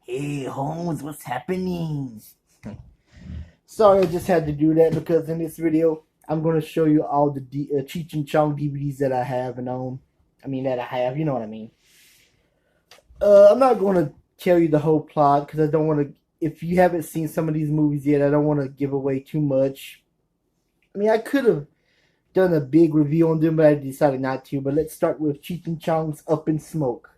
Hey Holmes, what's happening? Sorry, I just had to do that because in this video, I'm going to show you all the Cheech and Chong DVDs that I have and own. That I have, you know what I mean. I'm not going to tell you the whole plot because I don't want to. If you haven't seen some of these movies yet, I don't want to give away too much. I could have done a big review on them, but I decided not to. But let's start with Cheech and Chong's Up in Smoke.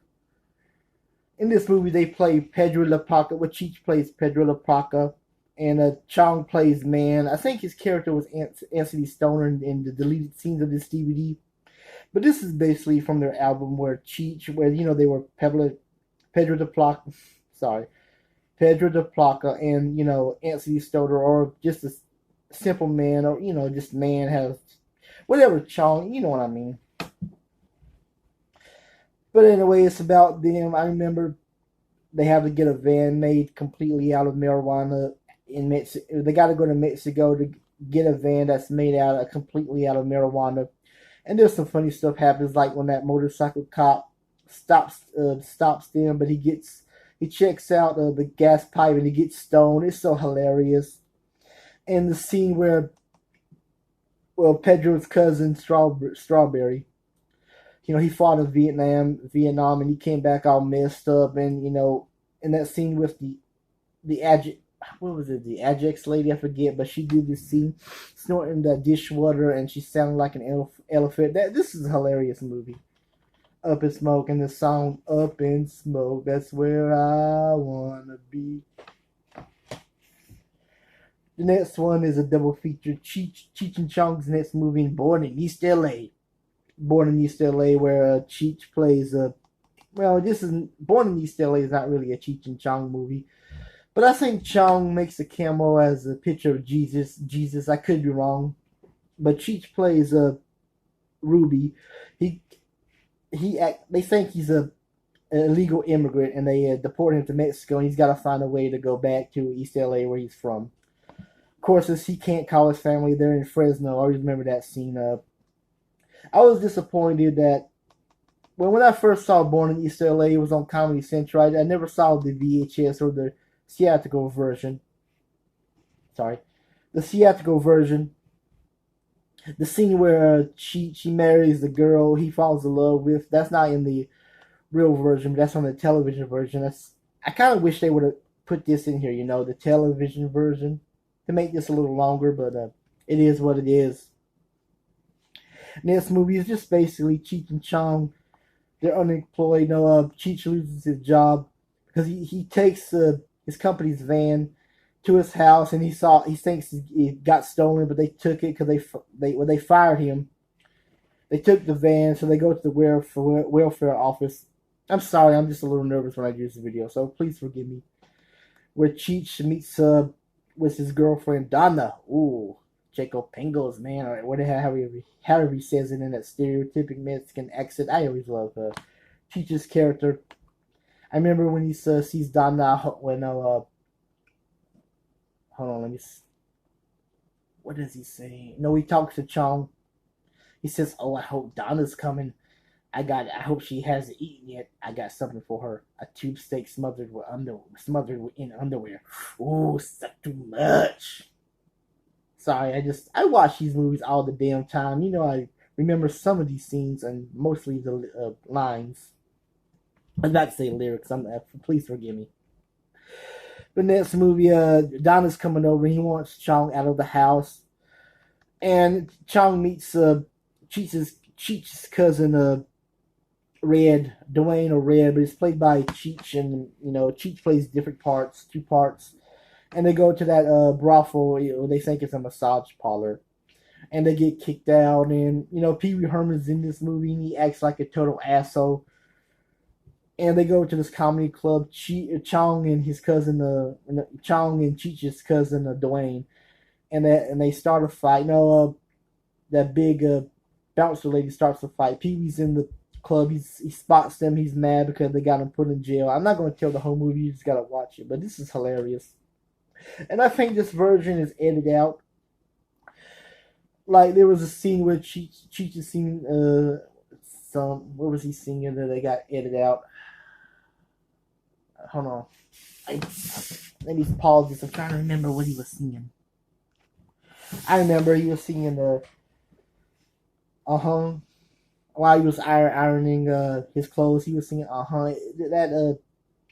In this movie, they play Pedro La Paca. Well, Cheech plays Pedro La Paca, and Chong plays Man. I think his character was Anthony Stoner in the deleted scenes of this DVD. But this is basically from their album where Cheech, where they were Pedro La Paca, sorry, Pedro La Paca, and Anthony Stoner, or just a simple man, or just man has whatever Chong, you know what I mean. But anyway, it's about them. I remember they have to get a van made completely out of marijuana in Mexico. They got to go to Mexico to get a van that's made completely out of marijuana. And there's some funny stuff happens, like when that motorcycle cop stops them, but he checks out the gas pipe and he gets stoned. It's so hilarious. And the scene where Pedro's cousin Strawberry, he fought in Vietnam, and he came back all messed up, and in that scene with the what was it, the Ajax lady, I forget, but she did this scene snorting the dishwater, and she sounded like an elephant. This is a hilarious movie. Up in Smoke, and the song "Up in Smoke," that's where I wanna be. The next one is a double feature. Cheech and Chong's next movie, Born in East LA. Born in East LA, where Cheech plays this is Born in East LA is not really a Cheech and Chong movie, but I think Chong makes a cameo as a picture of Jesus. I could be wrong, but Cheech plays Ruby. He they think he's an illegal immigrant, and they deport him to Mexico, and he's got to find a way to go back to East LA where he's from. Of course, since he can't call his family, they're in Fresno. I always remember that scene. I was disappointed that when I first saw Born in East LA, it was on Comedy Central. I never saw the VHS or the theatrical version. Sorry, the theatrical version. The scene where she marries the girl he falls in love with. That's not in the real version, but that's on the television version. I kind of wish they would have put this in here. The television version, to make this a little longer. But it is what it is. And this movie is just basically Cheech and Chong. They're unemployed. Cheech loses his job because he takes his company's van to his house, and he thinks it got stolen, but they took it because when they fired him, they took the van, so they go to the welfare office. I'm sorry, I'm just a little nervous when I do this video, so please forgive me. Where Cheech meets with his girlfriend Donna. Ooh, Jacob Pingles, man, or however he says it in that stereotypic Mexican accent. I always love Cheech's character. I remember when he sees Donna when hold on, let me. What does he say? No, he talks to Chong. He says, "Oh, I hope Donna's coming. I hope she hasn't eaten yet. I got something for her. A tube steak smothered in underwear. Ooh, suck too much." Sorry, I watch these movies all the damn time. I remember some of these scenes and mostly the lines. I was about to say lyrics. Please forgive me. But next movie, Donna's coming over. He wants Chong out of the house, and Chong meets Cheech's cousin, Red, Dwayne or Red, but it's played by Cheech, and Cheech plays different parts, two parts, and they go to that brothel. They think it's a massage parlor, and they get kicked out. And Pee Wee Herman's in this movie, and he acts like a total asshole. And they go to this comedy club. Chong and his cousin, Chong and Cheech's cousin, Dwayne, and they start a fight. That big bouncer lady starts a fight. Pee Wee's in the club. He spots them. He's mad because they got him put in jail. I'm not going to tell the whole movie. You just got to watch it. But this is hilarious. And I think this version is edited out. Like, there was a scene where Cheech is singing what was he singing that they got edited out? Hold on. Let me pause this. I'm trying to remember what he was singing. I remember he was singing the while he was ironing his clothes. He was singing that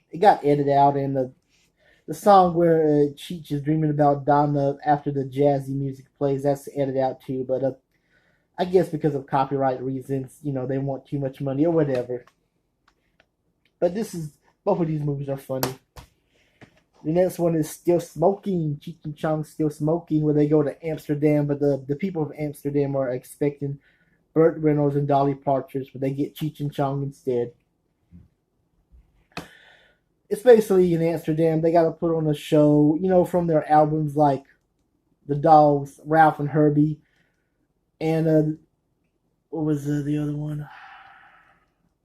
it got edited out, and the song where Cheech is dreaming about Donna after the jazzy music plays, that's edited out too. But I guess because of copyright reasons, they want too much money or whatever. But both of these movies are funny. The next one is Still Smoking. Cheech and Chong Still Smoking, where they go to Amsterdam, but the people of Amsterdam are expecting Burt Reynolds and Dolly Partridge, but they get Cheech and Chong instead. It's basically in Amsterdam. They got to put on a show, from their albums like The Dogs, Ralph and Herbie, and what was the other one?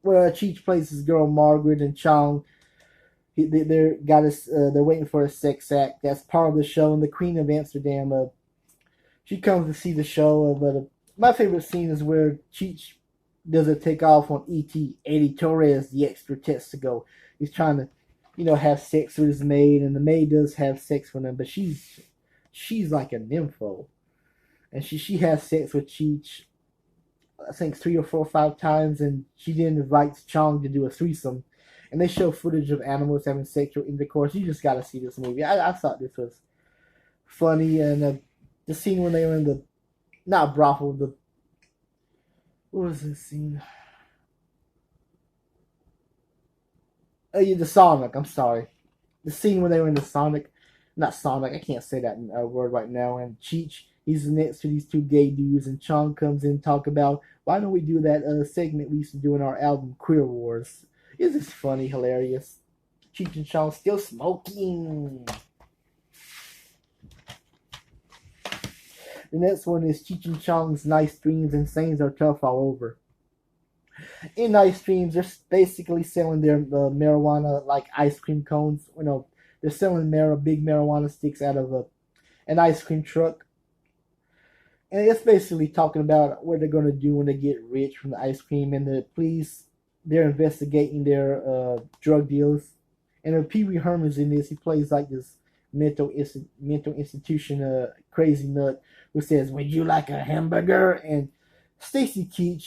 Where Cheech plays his girl Margaret, and Chong they're waiting for a sex act. That's part of the show. And the Queen of Amsterdam, she comes to see the show. But my favorite scene is where Cheech does a takeoff on E.T. Eddie Torres, the extra testigo. He's trying to, have sex with his maid, and the maid does have sex with him, but she's like a nympho, and she has sex with Cheech, I think 3 or 4 or 5 times, and she then invites Chong to do a threesome. And they show footage of animals having sexual intercourse. You just got to see this movie. I thought this was funny, and the scene when they were in the not brothel, what was this scene? Oh, yeah, the Sonic. I'm sorry, the scene when they were in the Sonic, not Sonic. I can't say that word right now. And Cheech, he's next to these 2 gay dudes, and Chong comes in and talk about why don't we do that segment we used to do in our album Queer Wars. Is this funny, hilarious? Cheech and Chong Still Smoking. The next one is Cheech and Chong's Nice Dreams and Things Are Tough All Over. In Nice Dreams, they're basically selling their marijuana like ice cream cones. They're selling big marijuana sticks out of an ice cream truck. And it's basically talking about what they're going to do when they get rich from the ice cream. And the police, they're investigating their drug deals. And Pee Wee Herman's in this. He plays like this mental institution crazy nut who says, "Would you like a hamburger?" And Stacy Keach,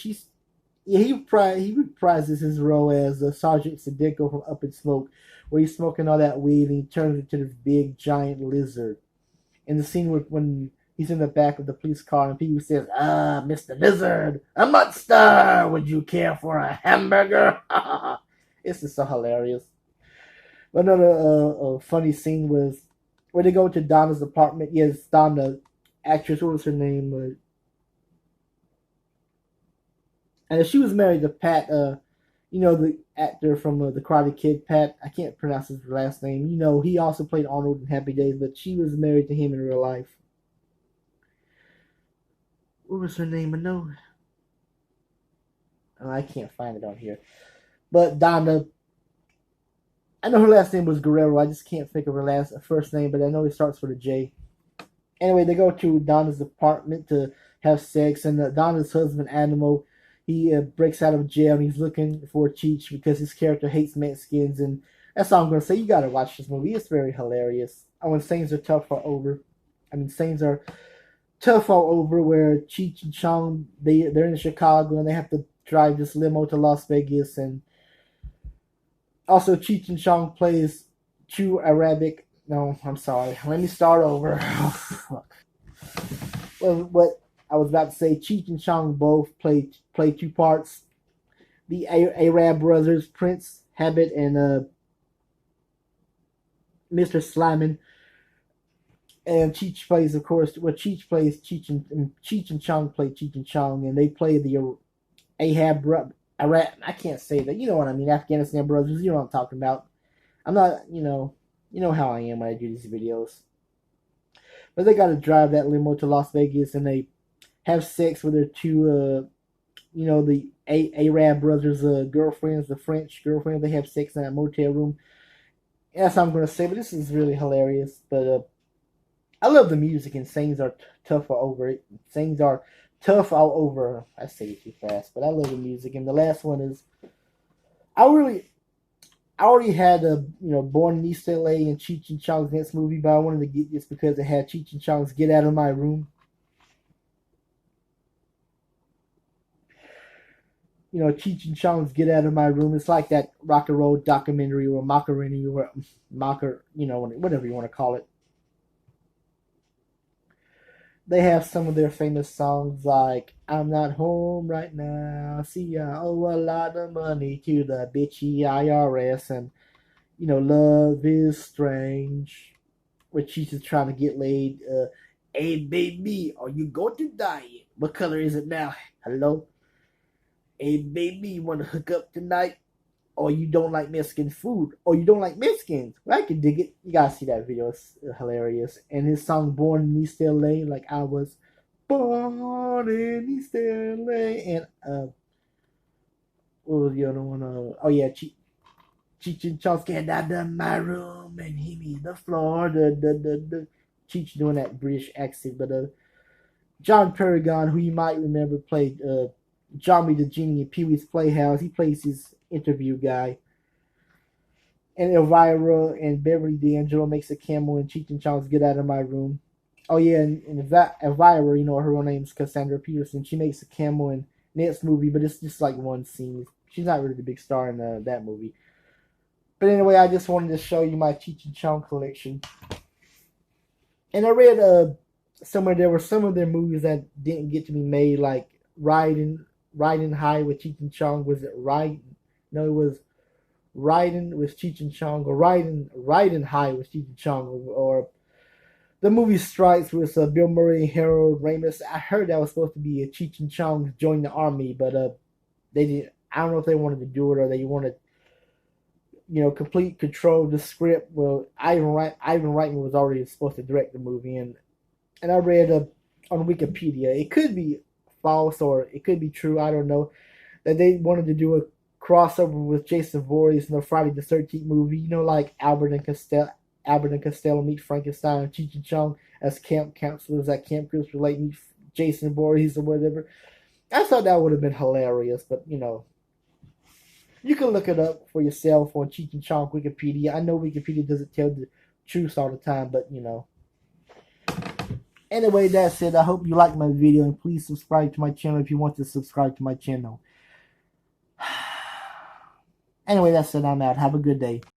he reprises his role as Sergeant Sadeko from Up in Smoke, where he's smoking all that weed and he turns into this big giant lizard. In the scene when he's in the back of the police car and Pee Wee says, Mr. Lizard, a monster, would you care for a hamburger? It's just so hilarious. Another funny scene was where they go to Donna's apartment. Yes, Donna, actress, what was her name? And she was married to Pat, the actor from the Karate Kid, Pat. I can't pronounce his last name. He also played Arnold in Happy Days, but she was married to him in real life. What was her name? I can't find it on here. But Donna, I know her last name was Guerrero. I just can't think of her first name, but I know it starts with a J. Anyway, they go to Donna's apartment to have sex, and Donna's husband, Animo, he breaks out of jail, and he's looking for Cheech because his character hates Mexicans, and that's all I'm going to say. You got to watch this movie. It's very hilarious. When things are tough all over. Things are tough all over, where Cheech and Chong, they're in Chicago, and they have to drive this limo to Las Vegas, and also Cheech and Chong plays true Arabic. No, I'm sorry. Let me start over. Oh, fuck. Well, what I was about to say, Cheech and Chong both play 2 parts. The Arab brothers, Prince Habit and Mr. Sliman. And Cheech plays, of course, Cheech plays Cheech and Chong play Cheech and Chong, and they play the Arab. I can't say that. You know what I mean? Afghanistan brothers. You know what I'm talking about. I'm not. You know how I am when I do these videos. But they got to drive that limo to Las Vegas, and they have sex with their 2, the Arab brothers' girlfriends, the French girlfriend. They have sex in that motel room. And that's all I'm going to say. But this is really hilarious. But I love the music, and things are tough all over it. Things are tough all over. I say it too fast, but I love the music. And the last one is, I already had Born in East LA and Cheech and Chong's next movie, but I wanted to get this because it had Cheech and Chong's Get Out of My Room. Cheech and Chong's Get Out of My Room. It's like that rock and roll documentary or mockery or whatever you want to call it. They have some of their famous songs like I'm Not Home Right Now, See I Owe a Lot of Money to the Bitchy IRS, and Love is Strange, where Cheech is trying to get laid. Hey baby, are you going to die? What color is it now? Hello? Hey baby, you want to hook up tonight? Or you don't like Mexican food? Or you don't like Mexicans? Well, I can dig it. You gotta see that video. It's hilarious. And his song Born in East LA, like I was born in East LA. And what was the other one? Oh yeah, Cheech and Chong's Get Out of My Room and Hit Me the Floor. The Cheech doing that British accent, but John Paragon, who you might remember, played Johnny the Genie in Pee Wee's Playhouse. He plays his interview guy. And Elvira and Beverly D'Angelo makes a cameo in Cheech and Chong's Get Out of My Room. Oh yeah, and Elvira, her real name is Cassandra Peterson. She makes a cameo in next movie, but it's just like one scene. She's not really the big star in that movie. But anyway, I just wanted to show you my Cheech and Chong collection. And I read somewhere there were some of their movies that didn't get to be made, like Riding High with Cheech and Chong. Was it Riding? No, it was Riding with Cheech and Chong, or Riding High with Cheech and Chong, or the movie Stripes with Bill Murray and Harold Ramis. I heard that was supposed to be a Cheech and Chong join the army, but they didn't. I don't know if they wanted to do it or they wanted complete control of the script. Well, Ivan Reitman was already supposed to direct the movie, and I read on Wikipedia, it could be false or it could be true, I don't know, that they wanted to do a crossover with Jason Voorhees in the Friday the 13th movie, like Albert and Costello meet Frankenstein, and Cheech and Chong as camp counselors at Camp Crystal Lake meet Jason Voorhees or whatever. I thought that would have been hilarious, but you can look it up for yourself on Cheech and Chong Wikipedia. I know Wikipedia doesn't tell the truth all the time, but Anyway, that's it. I hope you liked my video, and please subscribe to my channel if you want to subscribe to my channel. Anyway, that's it. I'm out. Have a good day.